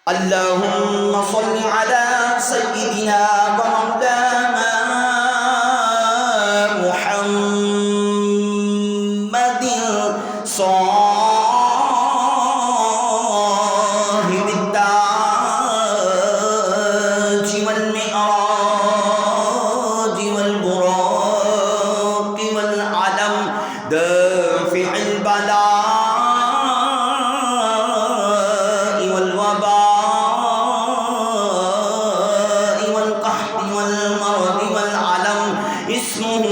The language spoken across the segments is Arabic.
اللهم صل على سيدنا ومولانا محمد صاحب التاج والمعراج والبراق والعلم دافع البلاء والوباء والقحط والمرض والعلم اسمه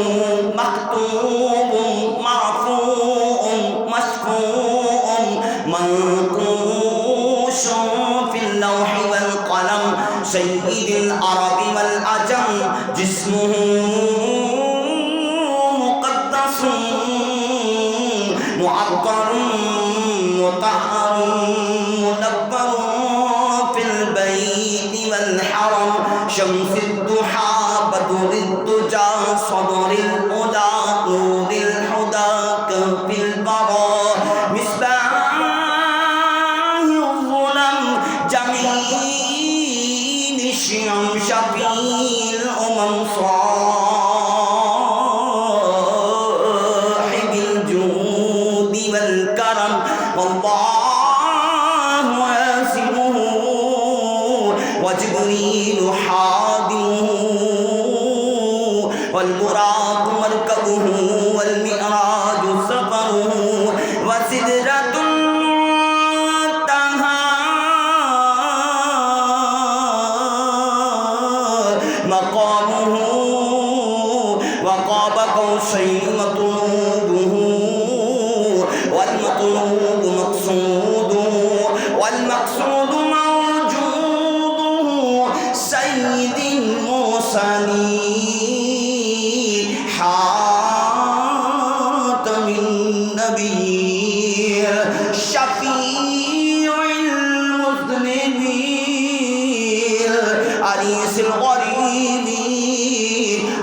مكتوب مرفوع مشفوع منقوش في اللوح والقلم سيد العرب والعجم جسمه مقدس معطر مطهر مدبر في البيت والحرم شمس الضحى بدر الدجى صدر الهدى نور الهدى كف البراء مصباح الظلم جميل الشيم شفيع الأمم صاحب الجود والكرم والله واسمه وجبريل حاضره والبراق مركبه والمعراج سفره وسدرة المنتهى مقامه وقاب قوسين مطلوبه والمطلوب مقصوده والمقصود موجوده سيد المرسلين حاتم النبيين شفيع المذنبين أنيس الغريبين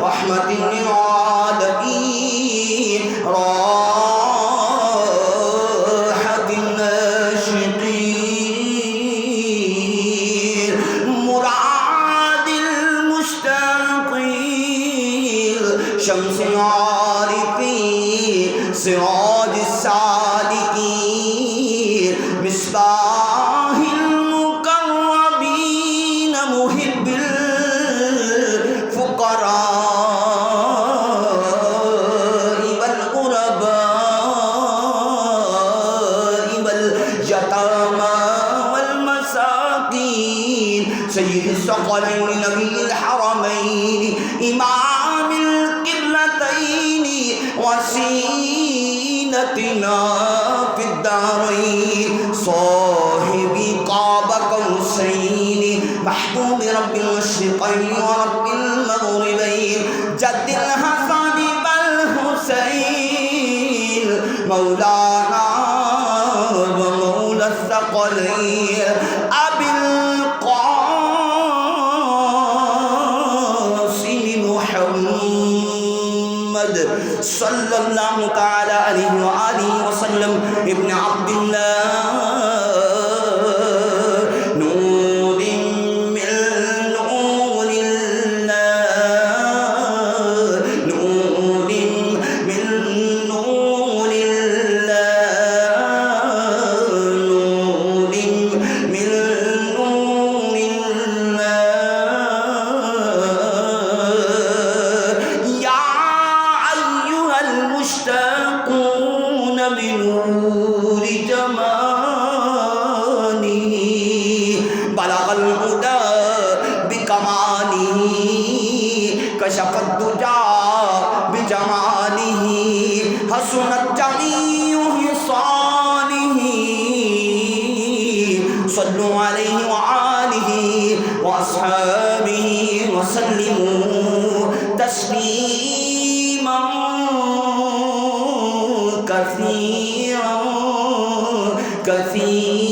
رحمة للعالمين راحة الناشقين مراد المشتاقين شمس العارفين سراج السالكين مصباح المقربين محب الفقراء والغرباء واليتامى والمساكين سيد الثقلين نبي الحرمين إمام القبلتين وسيلتنا في الدارين صاحب قاب قوسين محبوب رب المشرقين ورب المغربين جد الحسن والحسين مولانا ومولى الثقلين أبي القاسم محمد صلى الله تعالى عليه وآله وسلم ابن عبد الله نور من نور الله نور من نور الله نور من نور الله يا أيها المشتاقون بنور جماله بلغ الهدى بكماله كشف الدجى بجماله حسنت جميع خصاله صلوا عليه وآله وأصحابه وسلموا تسليما كثيرا كثيرا